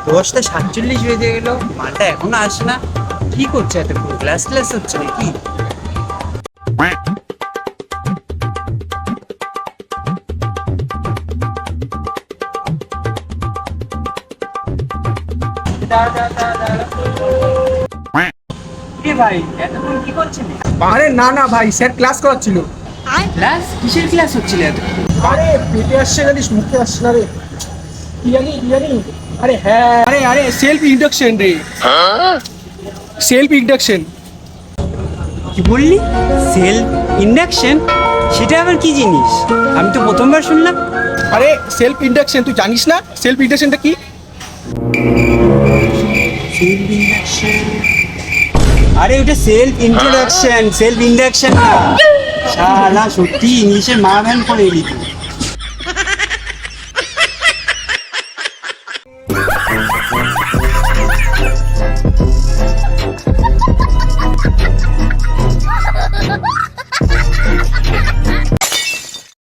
10:47 বেজে গেল, মালটা এখনো আসে না। কি করছে এতক্ষণ? ক্লাস হচ্ছে নাকি? ভাই এতক্ষণ কি করছেন? আরে না না ভাই, স্যার ক্লাস করাচ্ছিল। ক্লাস? কিসের ক্লাস হচ্ছিল এতক্ষণ? আরে পেটে আসছে জানিস, মুখে আসছে না রে। কি জানি। আরে হ্যাঁ, আরে সেলফ ইন্ডাকশন রে। Self induction. কি বললি? Self induction? সেটা আবার কি জিনিস? আমি তো প্রথমবার শুনলাম। আরে সেলফ ইন্ডাকশন তুই জানিস না? সেলফ ইন্ডাকশনটা কি? Self induction? আরে ওটা সেলফ ইন্ট্রোডাকশন, সেলফ ইন্ডাকশন না। শালা সত্যি ইংলিশের মা ভ্যান করে এলি তুই।